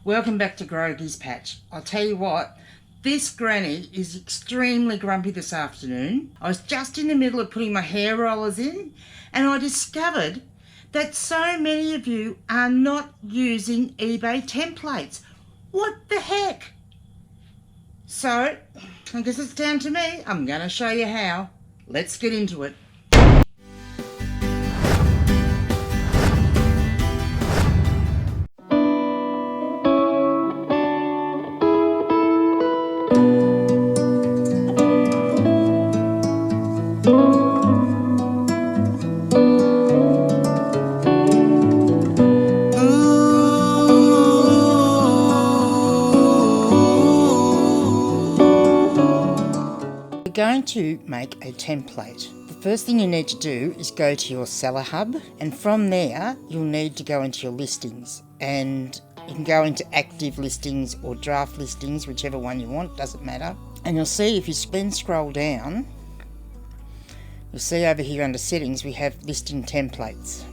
Welcome back to Grogy's Patch. I'll tell you what, this granny is extremely grumpy this afternoon. I was just in the middle of putting my hair rollers in and I discovered that so many of you are not using eBay templates. What the heck? So, I guess it's down to me. I'm going to show you how. Let's get into it. We're going to make a template. The first thing you need to do is go to your Seller Hub, and from there you'll need to go into your listings, and you can go into active listings or draft listings, whichever one you want, doesn't matter. And you'll see if you then scroll down, you'll see over here under settings we have listing templates,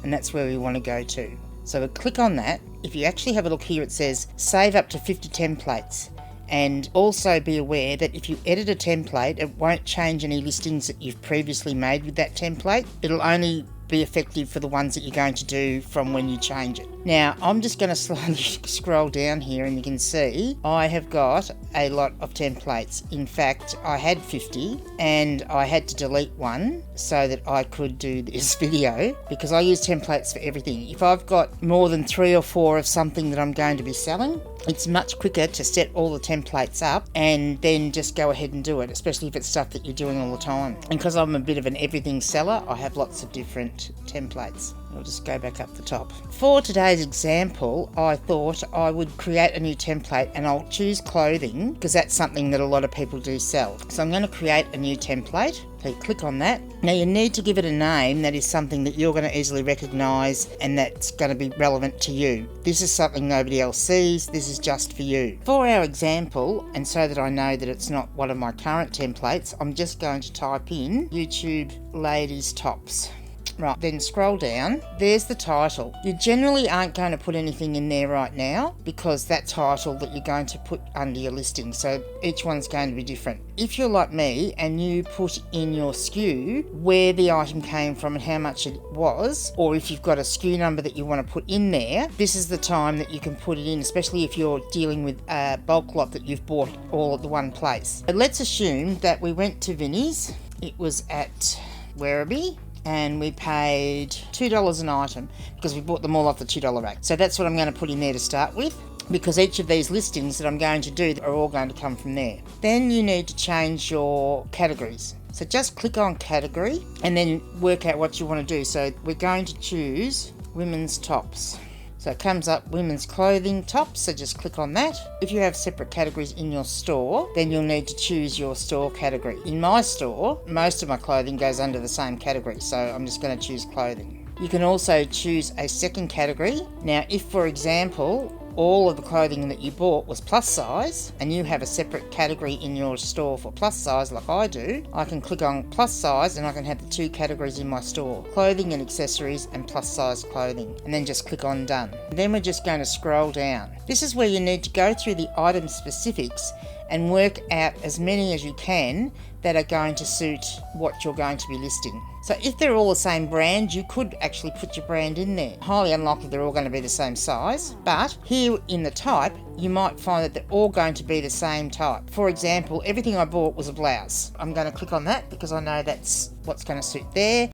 and that's where we want to go to. So we'll click on that. If you actually have a look here, it says save up to 50 templates. And also be aware that if you edit a template, it won't change any listings that you've previously made with that template. It'll only be effective for the ones that you're going to do from when you change it. Now, I'm just going to slowly scroll down here and you can see I have got a lot of templates. In fact, I had 50 and I had to delete one so that I could do this video because I use templates for everything. If I've got more than 3 or 4 of something that I'm going to be selling, it's much quicker to set all the templates up and then just go ahead and do it, especially if it's stuff that you're doing all the time. And because I'm a bit of an everything seller, I have lots of different templates. I'll just go back up the top. For today's example, I thought I would create a new template and I'll choose clothing because that's something that a lot of people do sell. So I'm going to create a new template. So you click on that. Now you need to give it a name that is something that you're going to easily recognise and that's going to be relevant to you. This is something nobody else sees. This is just for you. For our example, and so that I know that it's not one of my current templates, I'm just going to type in YouTube ladies tops. Right, then scroll down. There's the title. You generally aren't going to put anything in there right now because that title that you're going to put under your listing. So each one's going to be different. If you're like me and you put in your SKU, where the item came from and how much it was, or if you've got a SKU number that you want to put in there, this is the time that you can put it in, especially if you're dealing with a bulk lot that you've bought all at the one place. But let's assume that we went to Vinnie's. It was at Werribee. And we paid $2 an item because we bought them all off the $2 rack. So that's what I'm going to put in there to start with, because each of these listings that I'm going to do are all going to come from there. Then you need to change your categories. So just click on category and then work out what you want to do. So we're going to choose women's tops. So it comes up women's clothing tops, so just click on that. If you have separate categories in your store, then you'll need to choose your store category. In my store, most of my clothing goes under the same category, so I'm just going to choose clothing. You can also choose a second category. Now, if, for example, all of the clothing that you bought was plus size and you have a separate category in your store for plus size like I do, I can click on plus size and I can have the 2 categories in my store, clothing and accessories and plus size clothing, and then just click on done. And then we're just going to scroll down. This is where you need to go through the item specifics and work out as many as you can that are going to suit what you're going to be listing. So if they're all the same brand, you could actually put your brand in there. Highly unlikely they're all going to be the same size, but here in the type, you might find that they're all going to be the same type. For example, everything I bought was a blouse. I'm going to click on that because I know that's what's going to suit there.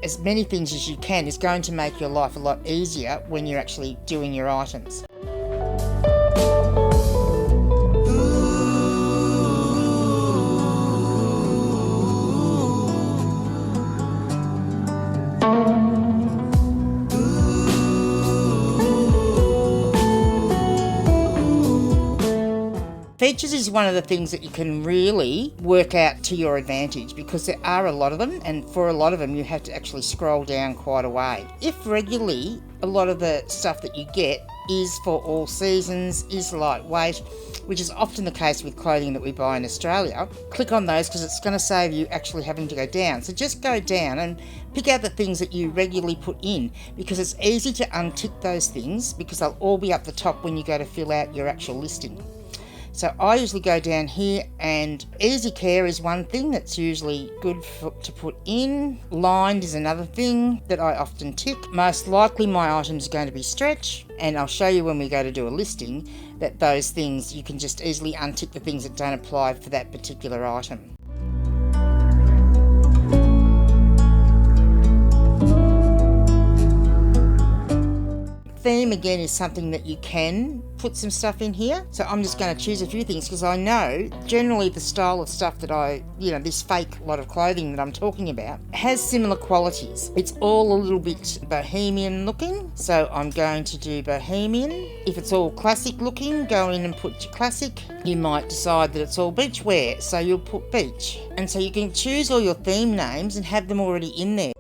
As many things as you can is going to make your life a lot easier when you're actually doing your items. Features is one of the things that you can really work out to your advantage, because there are a lot of them, and for a lot of them you have to actually scroll down quite a way. If regularly a lot of the stuff that you get is for all seasons, is lightweight, which is often the case with clothing that we buy in Australia, click on those because it's going to save you actually having to go down. So just go down and pick out the things that you regularly put in, because it's easy to untick those things because they'll all be up the top when you go to fill out your actual listing. So I usually go down here, and easy care is one thing that's usually good to put in. Lined is another thing that I often tick. Most likely my item is going to be stretch, and I'll show you when we go to do a listing that those things, you can just easily untick the things that don't apply for that particular item. Theme again is something that you can put some stuff in here. So I'm just going to choose a few things because I know generally the style of stuff that this fake lot of clothing that I'm talking about has similar qualities. It's all a little bit bohemian looking, so I'm going to do bohemian. If it's all classic looking, go in and put your classic. You might decide that it's all beach wear, so you'll put beach. And so you can choose all your theme names and have them already in there.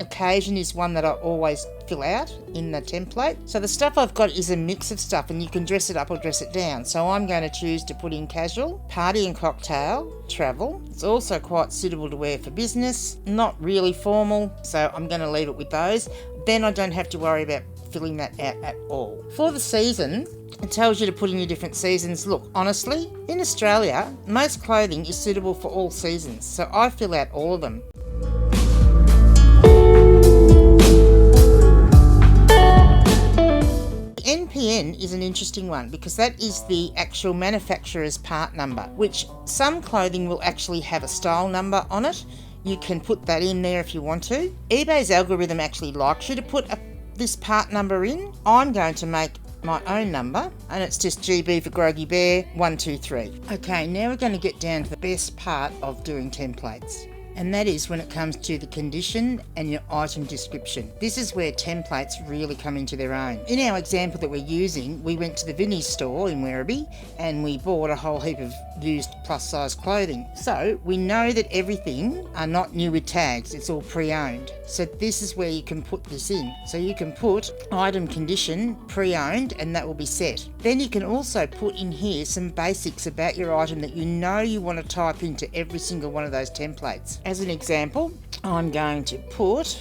Occasion is one that I always fill out in the template. So the stuff I've got is a mix of stuff, and you can dress it up or dress it down. So I'm going to choose to put in casual, party and cocktail, travel. It's also quite suitable to wear for business, not really formal, so I'm going to leave it with those. Then I don't have to worry about filling that out at all. For the season, it tells you to put in your different seasons. Look, honestly, in Australia, most clothing is suitable for all seasons, so I fill out all of them. NPN is an interesting one because that is the actual manufacturer's part number, which some clothing will actually have a style number on it. You can put that in there if you want to. eBay's algorithm actually likes you to put this part number in. I'm going to make my own number, and it's just GB for Groggy Bear 123. Okay, now we're going to get down to the best part of doing templates. And that is when it comes to the condition and your item description. This is where templates really come into their own. In our example that we're using, we went to the Vinnie's store in Werribee and we bought a whole heap of used plus size clothing. So we know that everything are not new with tags, it's all pre-owned. So this is where you can put this in. So you can put item condition pre-owned and that will be set. Then you can also put in here some basics about your item that you know you want to type into every single one of those templates. As an example, I'm going to put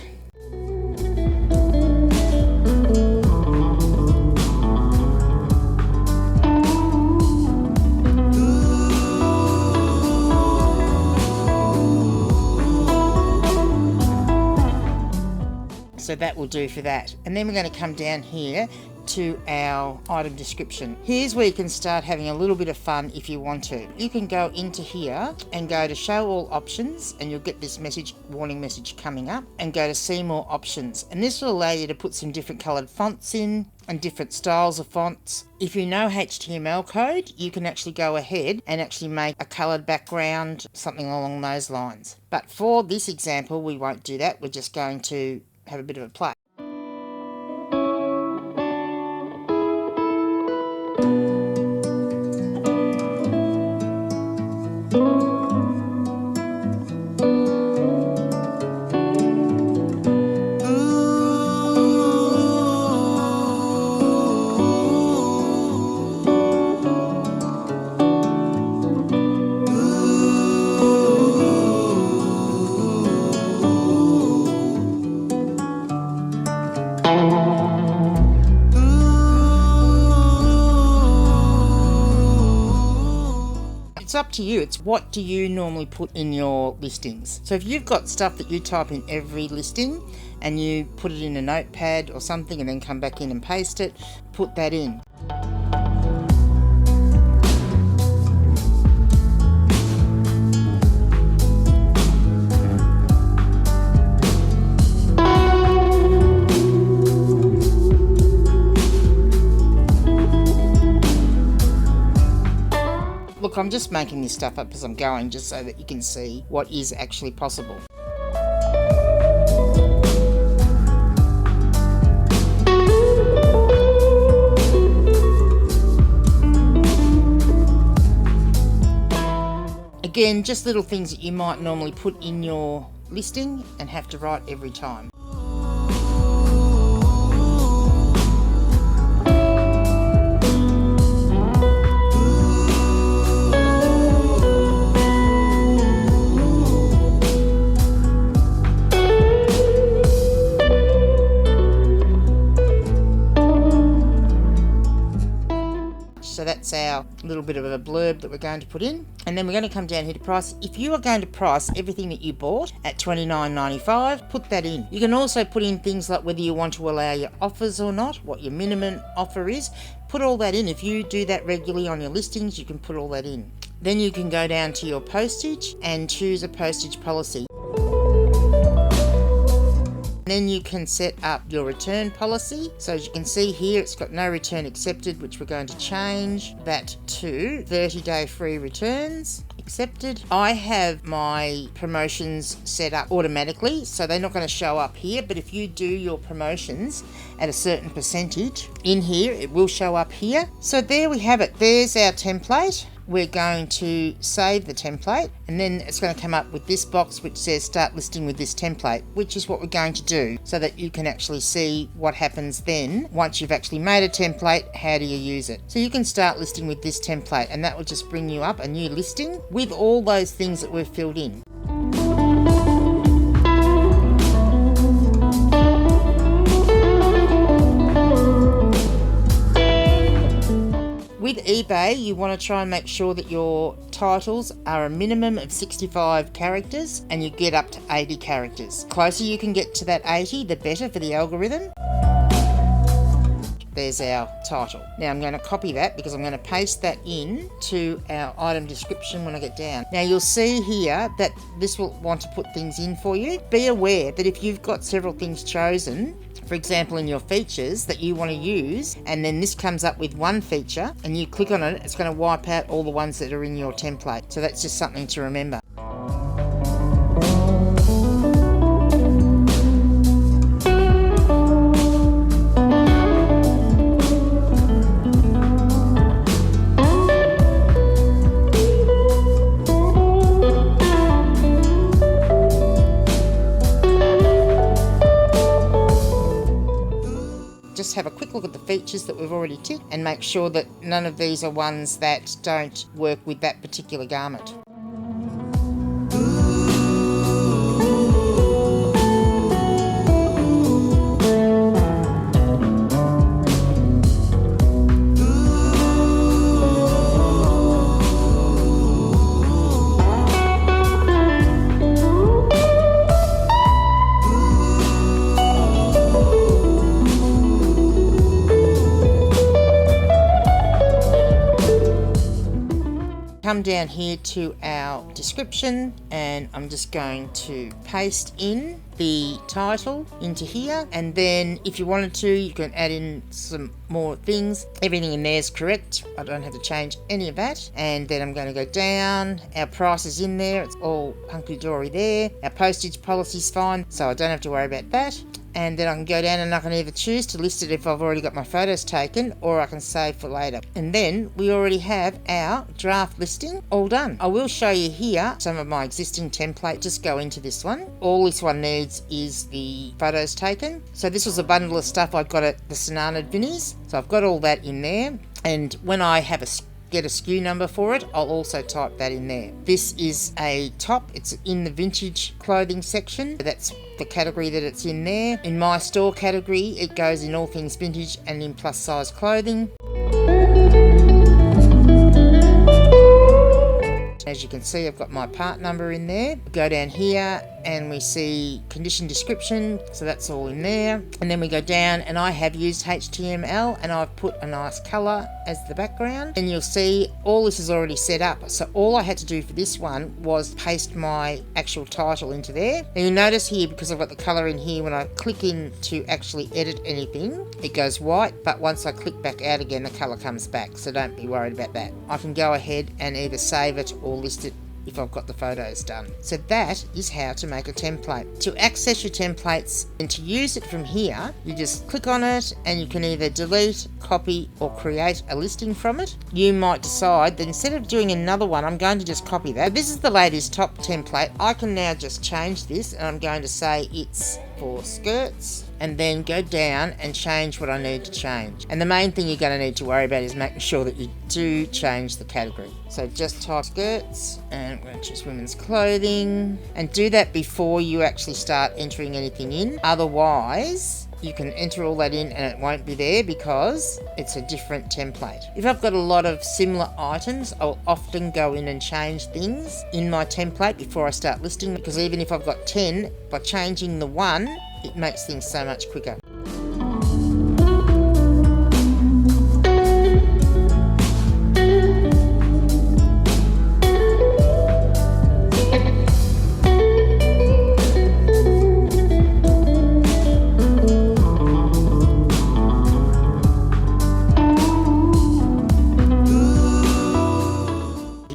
so that will do for that. And then we're going to come down here to our item description. Here's where you can start having a little bit of fun if you want to. You can go into here and go to show all options and you'll get this warning message coming up, and go to see more options, and this will allow you to put some different coloured fonts in and different styles of fonts. If you know HTML code, you can actually go ahead and actually make a coloured background, something along those lines. But for this example we won't do that, we're just going to have a bit of a play. It's up to you. It's what do you normally put in your listings. So if you've got stuff that you type in every listing and you put it in a notepad or something and then come back in and paste it, put that in. Look, I'm just making this stuff up as I'm going, just so that you can see what is actually possible. Again, just little things that you might normally put in your listing and have to write every time. So that's our little bit of a blurb that we're going to put in. And then we're going to come down here to price. If you are going to price everything that you bought at $29.95, put that in. You can also put in things like whether you want to allow your offers or not, what your minimum offer is. Put all that in. If you do that regularly on your listings, you can put all that in. Then you can go down to your postage and choose a postage policy. Then you can set up your return policy. So as you can see here, it's got no return accepted, which we're going to change that to 30-day free returns accepted. I have my promotions set up automatically, so they're not going to show up here, but if you do your promotions at a certain percentage in here, it will show up here. So there we have it. There's our template. We're going to save the template, and then it's going to come up with this box which says start listing with this template, which is what we're going to do so that you can actually see what happens then. Once you've actually made a template, how do you use it? So you can start listing with this template, and that will just bring you up a new listing with all those things that we've filled in. With eBay, you want to try and make sure that your titles are a minimum of 65 characters and you get up to 80 characters. The closer you can get to that 80, the better for the algorithm. There's our title. Now I'm going to copy that because I'm going to paste that in to our item description when I get down. Now you'll see here that this will want to put things in for you. Be aware that if you've got several things chosen, for example in your features that you want to use, and then this comes up with one feature and you click on it, it's going to wipe out all the ones that are in your template. So that's just something to remember. Just have a quick look at the features that we've already ticked and make sure that none of these are ones that don't work with that particular garment. Come down here to our description and I'm just going to paste in the title into here, and then if you wanted to you can add in some more things. Everything in there is correct, I don't have to change any of that. And then I'm going to go down, our price is in there, it's all hunky-dory there. Our postage policy is fine, so I don't have to worry about that. And then I can go down and I can either choose to list it if I've already got my photos taken, or I can save for later. And then we already have our draft listing all done. I will show you here some of my existing template. Just go into this one. All this one needs is the photos taken. So this was a bundle of stuff I've got at the Sanana Vinnies. So I've got all that in there. And when I have get a SKU number for it, I'll also type that in there. This is a top, it's in the vintage clothing section. That's the category that it's in there. In my store category, it goes in all things vintage and in plus size clothing. As you can see, I've got my part number in there. We go down here and we see condition description, so that's all in there. And then we go down and I have used HTML and I've put a nice colour as the background. And you'll see all this is already set up. So all I had to do for this one was paste my actual title into there. And you'll notice here, because I've got the colour in here, when I click in to actually edit anything, it goes white, but once I click back out again, the colour comes back. So don't be worried about that. I can go ahead and either save it or list it if I've got the photos done. So that is how to make a template. To access your templates and to use it from here, you just click on it and you can either delete, copy or create a listing from it. You might decide that instead of doing another one, I'm going to just copy that. This is the ladies top template. I can now just change this and I'm going to say it's for skirts, and then go down and change what I need to change. And the main thing you're going to need to worry about is making sure that you do change the category. So just type skirts and we're going to choose women's clothing, and do that before you actually start entering anything in. Otherwise you can enter all that in and it won't be there because it's a different template. If I've got a lot of similar items, I'll often go in and change things in my template before I start listing, because even if I've got 10, by changing the one, it makes things so much quicker.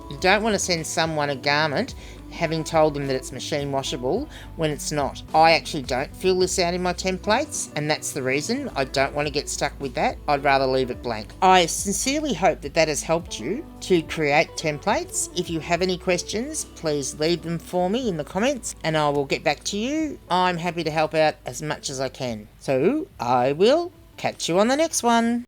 You don't want to send someone a garment having told them that it's machine washable when it's not. I actually don't fill this out in my templates, and that's the reason. I don't want to get stuck with that. I'd rather leave it blank. I sincerely hope that that has helped you to create templates. If you have any questions, please leave them for me in the comments and I will get back to you. I'm happy to help out as much as I can. So I will catch you on the next one.